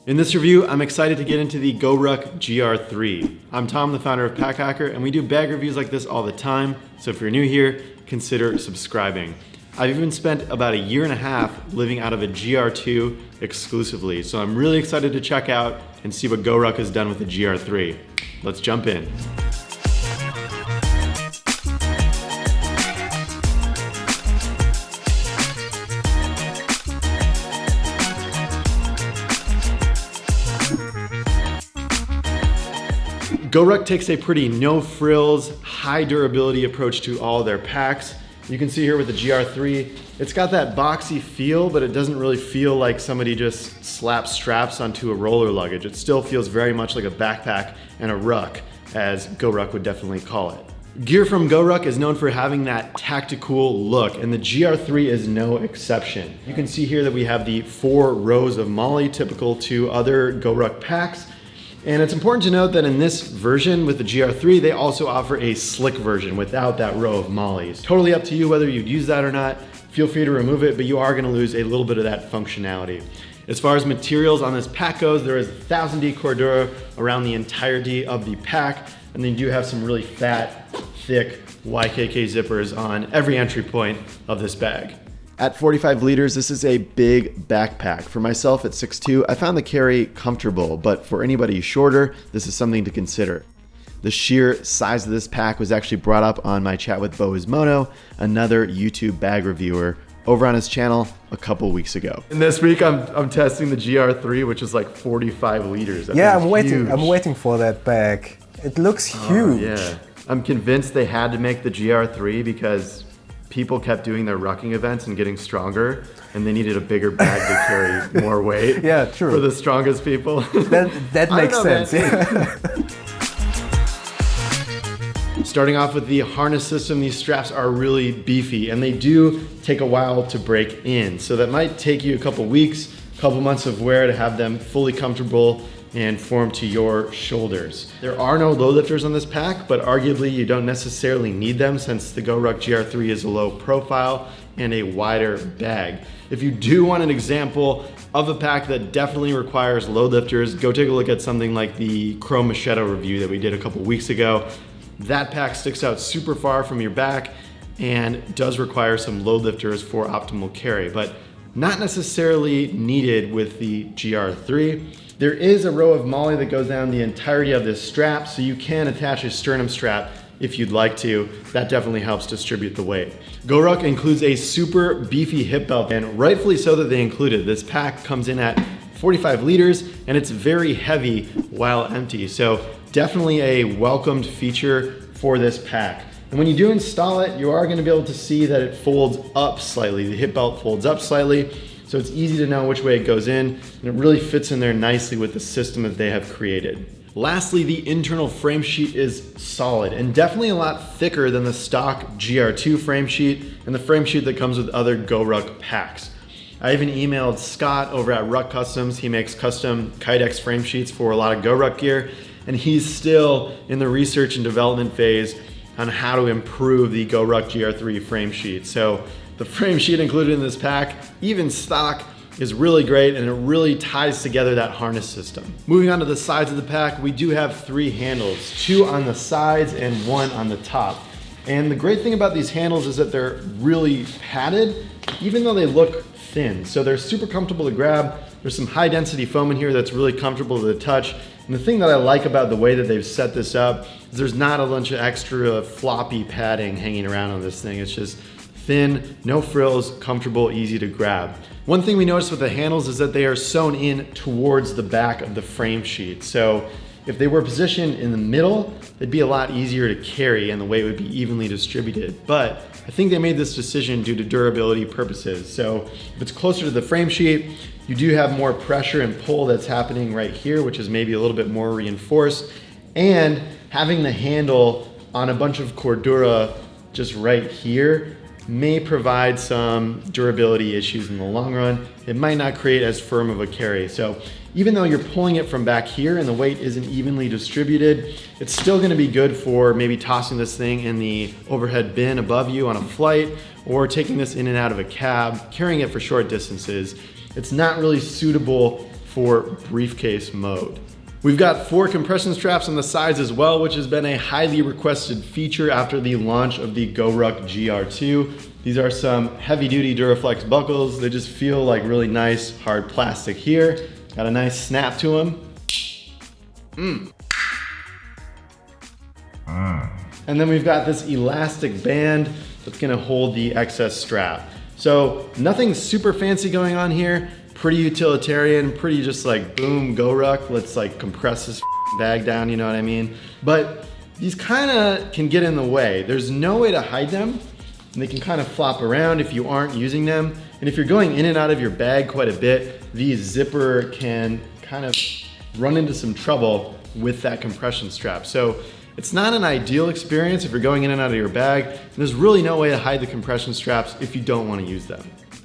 In this review, I'm excited to get into the GORUCK GR3. I'm Tom, the founder of Pack Hacker, and we do bag reviews like this all the time, so if you're new here, consider subscribing. I've even spent about a year and a half living out of a GR2 exclusively, so I'm really excited to check out and see what GORUCK has done with the GR3. Let's jump in. GORUCK takes a pretty no-frills, high durability approach to all their packs. You can see here with the GR3, it's got that boxy feel, but it doesn't really feel like somebody just slapped straps onto a roller luggage. It still feels very much like a backpack and a ruck, as GORUCK would definitely call it. Gear from GORUCK is known for having that tactical look, and the GR3 is no exception. You can see here that we have the 4 rows of MOLLE typical to other GORUCK packs. And it's important to note that in this version with the GR3, they also offer a slick version without that row of mollies. Totally up to you whether you'd use that or not. Feel free to remove it, but you are gonna lose a little bit of that functionality. As far as materials on this pack goes, there is 1000D Cordura around the entirety of the pack, and then you do have some really fat, thick YKK zippers on every entry point of this bag. At 45 liters, this is a big backpack. For myself at 6'2", I found the carry comfortable, but for anybody shorter, this is something to consider. The sheer size of this pack was actually brought up on my chat with Bo Ismono, another YouTube bag reviewer, over on his channel a couple weeks ago. And this week I'm testing the GR3, which is like 45 liters. Yeah, I'm waiting for that bag. It looks huge. Yeah, I'm convinced they had to make the GR3 because people kept doing their rucking events and getting stronger, and they needed a bigger bag to carry more weight. Yeah, true. For the strongest people. That makes sense. Yeah. Starting off with the harness system, these straps are really beefy, and they do take a while to break in. So that might take you a couple weeks, a couple months of wear to have them fully comfortable and form to your shoulders. There are no low lifters on this pack, but arguably you don't necessarily need them since the GORUCK GR3 is a low profile and a wider bag. If you do want an example of a pack that definitely requires load lifters, go take a look at something like the Chrome Machado review that we did a couple weeks ago. That pack sticks out super far from your back and does require some load lifters for optimal carry, but not necessarily needed with the GR3. There is a row of MOLLE that goes down the entirety of this strap, so you can attach a sternum strap if you'd like to. That definitely helps distribute the weight. GORUCK includes a super beefy hip belt, and rightfully so that they included. This pack comes in at 45 liters, and it's very heavy while empty, so definitely a welcomed feature for this pack. And when you do install it, you are gonna be able to see that it folds up slightly. The hip belt folds up slightly, so it's easy to know which way it goes in, and it really fits in there nicely with the system that they have created. Lastly, the internal frame sheet is solid and definitely a lot thicker than the stock GR2 frame sheet and the frame sheet that comes with other GORUCK packs. I even emailed Scott over at Ruck Customs. He makes custom Kydex frame sheets for a lot of GORUCK gear, and he's still in the research and development phase on how to improve the GORUCK GR3 frame sheet. So the frame sheet included in this pack, even stock, is really great, and it really ties together that harness system. Moving on to the sides of the pack, we do have 3 handles, 2 on the sides and 1 on the top. And the great thing about these handles is that they're really padded, even though they look thin. So they're super comfortable to grab. There's some high density foam in here that's really comfortable to the touch. And the thing that I like about the way that they've set this up is there's not a bunch of extra floppy padding hanging around on this thing. It's just thin, no frills, comfortable, easy to grab. One thing we noticed with the handles is that they are sewn in towards the back of the frame sheet. So if they were positioned in the middle, it'd be a lot easier to carry and the weight would be evenly distributed. But I think they made this decision due to durability purposes. So if it's closer to the frame sheet, you do have more pressure and pull that's happening right here, which is maybe a little bit more reinforced. And having the handle on a bunch of Cordura just right here may provide some durability issues in the long run. It might not create as firm of a carry. So even though you're pulling it from back here and the weight isn't evenly distributed, it's still gonna be good for maybe tossing this thing in the overhead bin above you on a flight, or taking this in and out of a cab, carrying it for short distances. It's not really suitable for briefcase mode. We've got 4 compression straps on the sides as well, which has been a highly requested feature after the launch of the GORUCK GR2. These are some heavy duty Duraflex buckles. They just feel like really nice hard plastic here. Got a nice snap to them. And then we've got this elastic band that's gonna hold the excess strap. So nothing super fancy going on here. Pretty utilitarian, pretty just like boom, GORUCK, let's like compress this bag down, you know what I mean? But these kinda can get in the way. There's no way to hide them, and they can kind of flop around if you aren't using them. And if you're going in and out of your bag quite a bit, the zipper can kind of run into some trouble with that compression strap. So it's not an ideal experience if you're going in and out of your bag, and there's really no way to hide the compression straps if you don't want to use them.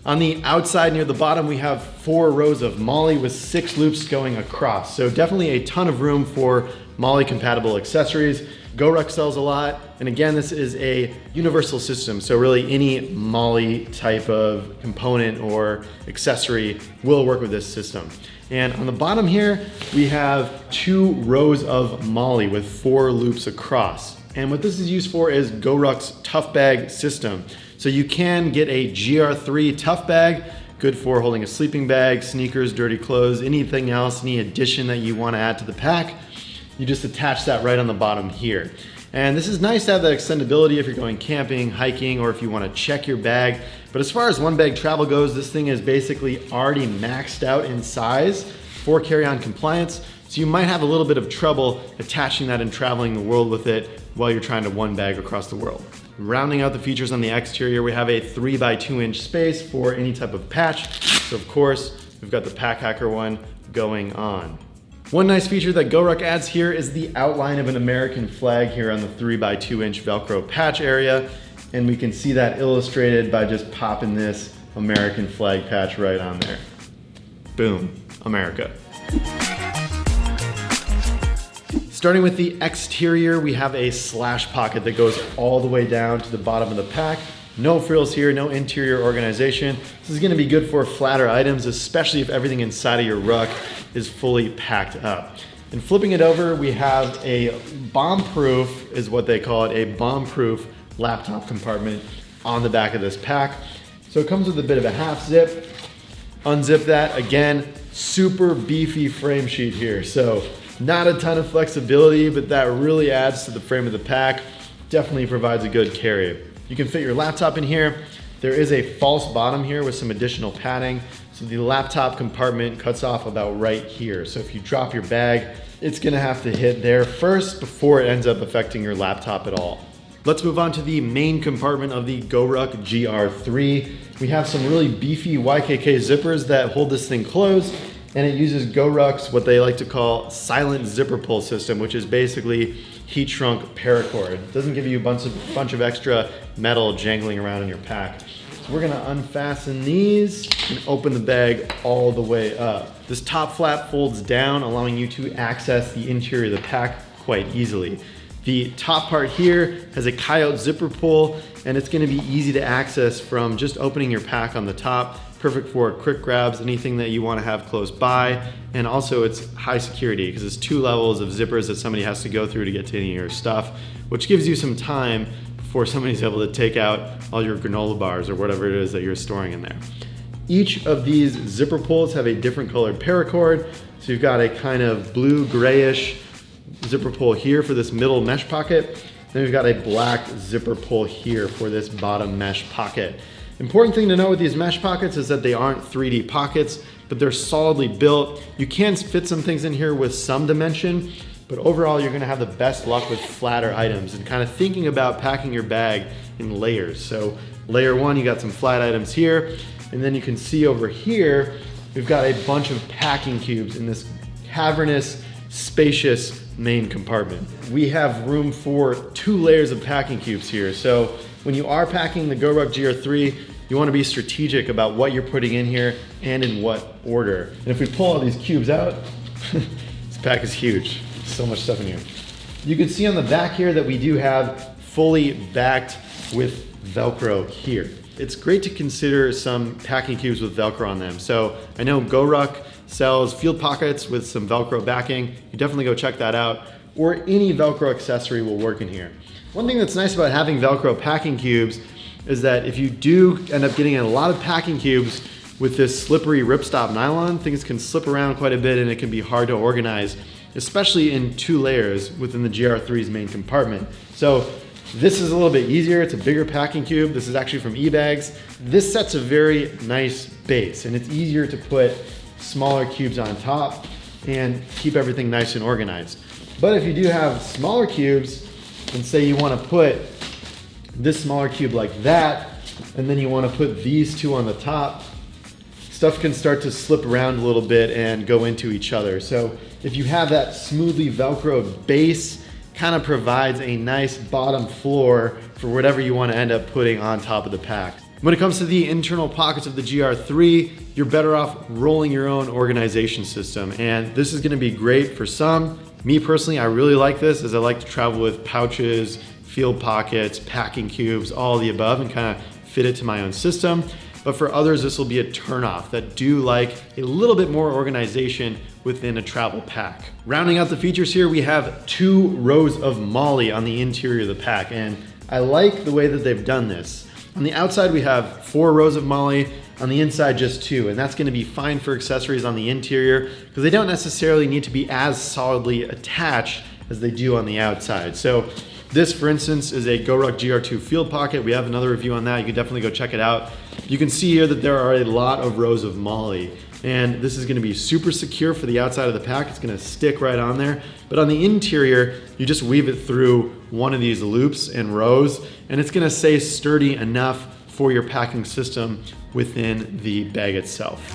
On the outside near the bottom, we have 4 rows of MOLLE with 6 loops going across. So definitely a ton of room for MOLLE compatible accessories. GORUCK sells a lot. And again, this is a universal system. So really any MOLLE type of component or accessory will work with this system. And on the bottom here, we have 2 rows of MOLLE with 4 loops across. And what this is used for is GORUCK's tough bag system. So you can get a GR3 tough bag, good for holding a sleeping bag, sneakers, dirty clothes, anything else, any addition that you want to add to the pack. You just attach that right on the bottom here. And this is nice to have that extendability if you're going camping, hiking, or if you want to check your bag. But as far as one bag travel goes, this thing is basically already maxed out in size for carry-on compliance. So you might have a little bit of trouble attaching that and traveling the world with it while you're trying to one bag across the world. Rounding out the features on the exterior, we have a 3x2 inch space for any type of patch. So of course, we've got the Pack Hacker one going on. One nice feature that GORUCK adds here is the outline of an American flag here on the 3x2 inch Velcro patch area. And we can see that illustrated by just popping this American flag patch right on there. Boom, America. Starting with the exterior, we have a slash pocket that goes all the way down to the bottom of the pack. No frills here, no interior organization. This is gonna be good for flatter items, especially if everything inside of your ruck is fully packed up. And flipping it over, we have a bomb-proof, is what they call it, a bomb-proof laptop compartment on the back of this pack. So it comes with a bit of a half zip. Unzip that, again, super beefy frame sheet here. So not a ton of flexibility, but that really adds to the frame of the pack. Definitely provides a good carry. You can fit your laptop in here. There is a false bottom here with some additional padding. So the laptop compartment cuts off about right here. So if you drop your bag, it's gonna have to hit there first before it ends up affecting your laptop at all. Let's move on to the main compartment of the GORUCK GR3. We have some really beefy YKK zippers that hold this thing closed, and it uses GORUCK's what they like to call silent zipper pull system, which is basically heat shrunk paracord. It doesn't give you a bunch of extra metal jangling around in your pack. So we're gonna unfasten these and open the bag all the way up. This top flap folds down, allowing you to access the interior of the pack quite easily. The top part here has a coyote zipper pull, and it's gonna be easy to access from just opening your pack on the top. Perfect for quick grabs, anything that you wanna have close by. And also it's high security because it's 2 levels of zippers that somebody has to go through to get to any of your stuff, which gives you some time before somebody's able to take out all your granola bars or whatever it is that you're storing in there. Each of these zipper pulls have a different colored paracord. So you've got a kind of blue grayish zipper pull here for this middle mesh pocket. Then we've got a black zipper pull here for this bottom mesh pocket. Important thing to know with these mesh pockets is that they aren't 3D pockets, but they're solidly built. You can fit some things in here with some dimension, but overall you're gonna have the best luck with flatter items and kind of thinking about packing your bag in layers. So layer 1, you got some flat items here, and then you can see over here, we've got a bunch of packing cubes in this cavernous, spacious main compartment. We have room for 2 layers of packing cubes here. So when you are packing the GORUCK GR3, you want to be strategic about what you're putting in here and in what order. And if we pull all these cubes out, this pack is huge. So much stuff in here. You can see on the back here that we do have fully backed with Velcro here. It's great to consider some packing cubes with Velcro on them. So I know GORUCK sells field pockets with some Velcro backing. You definitely go check that out. Or any Velcro accessory will work in here. One thing that's nice about having Velcro packing cubes is that if you do end up getting in a lot of packing cubes with this slippery ripstop nylon, things can slip around quite a bit and it can be hard to organize, especially in 2 layers within the GR3's main compartment. So this is a little bit easier. It's a bigger packing cube. This is actually from eBags. This sets a very nice base and it's easier to put smaller cubes on top and keep everything nice and organized. But if you do have smaller cubes, and say you want to put this smaller cube like that, and then you want to put these 2 on the top, stuff can start to slip around a little bit and go into each other. So if you have that smoothly Velcro base, kind of provides a nice bottom floor for whatever you want to end up putting on top of the pack. When it comes to the internal pockets of the GR3, you're better off rolling your own organization system. And this is going to be great for some. Me personally, I really like this as I like to travel with pouches, field pockets, packing cubes, all of the above, and kind of fit it to my own system. But for others, this will be a turnoff that do like a little bit more organization within a travel pack. Rounding out the features here, we have 2 rows of MOLLE on the interior of the pack, and I like the way that they've done this. On the outside, we have 4 rows of MOLLE, on the inside just 2, and that's gonna be fine for accessories on the interior because they don't necessarily need to be as solidly attached as they do on the outside. So this, for instance, is a GORUCK GR2 field pocket. We have another review on that. You can definitely go check it out. You can see here that there are a lot of rows of MOLLE, and this is gonna be super secure for the outside of the pack. It's gonna stick right on there. But on the interior, you just weave it through one of these loops and rows, and it's gonna stay sturdy enough for your packing system within the bag itself.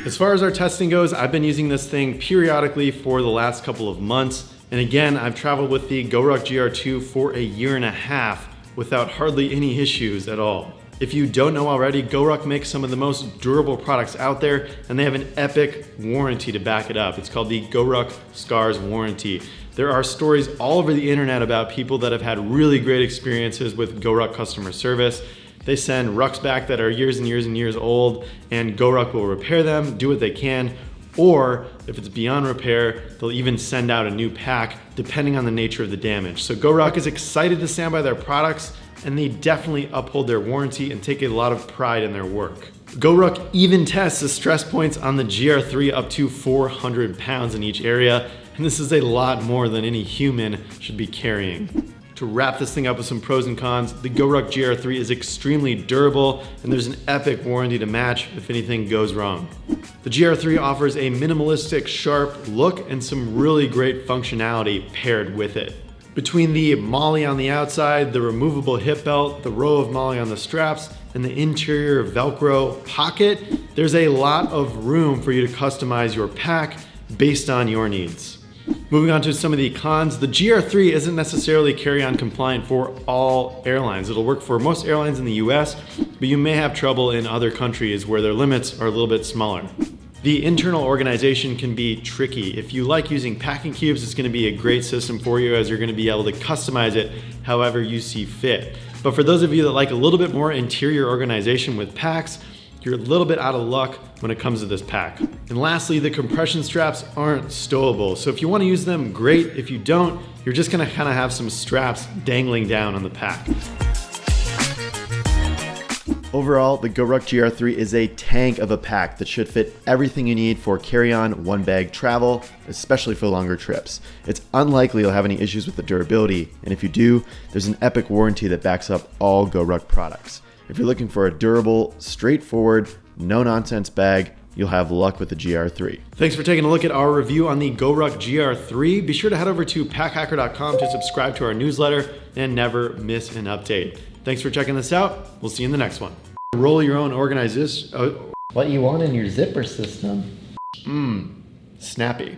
As far as our testing goes, I've been using this thing periodically for the last couple of months. And again, I've traveled with the GORUCK GR2 for 1.5 years without hardly any issues at all. If you don't know already, GORUCK makes some of the most durable products out there, and they have an epic warranty to back it up. It's called the GORUCK Scars Warranty. There are stories all over the internet about people that have had really great experiences with GORUCK customer service. They send rucks back that are years and years and years old, and GORUCK will repair them, do what they can, or if it's beyond repair, they'll even send out a new pack depending on the nature of the damage. So GORUCK is excited to stand by their products, and they definitely uphold their warranty and take a lot of pride in their work. GORUCK even tests the stress points on the GR3 up to 400 pounds in each area, and this is a lot more than any human should be carrying. To wrap this thing up with some pros and cons, the GORUCK GR3 is extremely durable, and there's an epic warranty to match if anything goes wrong. The GR3 offers a minimalistic, sharp look and some really great functionality paired with it. Between the MOLLE on the outside, the removable hip belt, the row of MOLLE on the straps, and the interior Velcro pocket, there's a lot of room for you to customize your pack based on your needs. Moving on to some of the cons, the GR3 isn't necessarily carry-on compliant for all airlines. It'll work for most airlines in the US, but you may have trouble in other countries where their limits are a little bit smaller. The internal organization can be tricky. If you like using packing cubes, it's gonna be a great system for you as you're gonna be able to customize it however you see fit. But for those of you that like a little bit more interior organization with packs, you're a little bit out of luck when it comes to this pack. And lastly, the compression straps aren't stowable. So if you wanna use them, great. If you don't, you're just gonna kinda have some straps dangling down on the pack. Overall, the GORUCK GR3 is a tank of a pack that should fit everything you need for carry-on, one-bag travel, especially for longer trips. It's unlikely you'll have any issues with the durability, and if you do, there's an epic warranty that backs up all GORUCK products. If you're looking for a durable, straightforward, no-nonsense bag, you'll have luck with the GR3. Thanks for taking a look at our review on the GORUCK GR3. Be sure to head over to packhacker.com to subscribe to our newsletter and never miss an update. Thanks for checking this out. We'll see you in the next one. Roll your own organization. What you want in your zipper system. Snappy.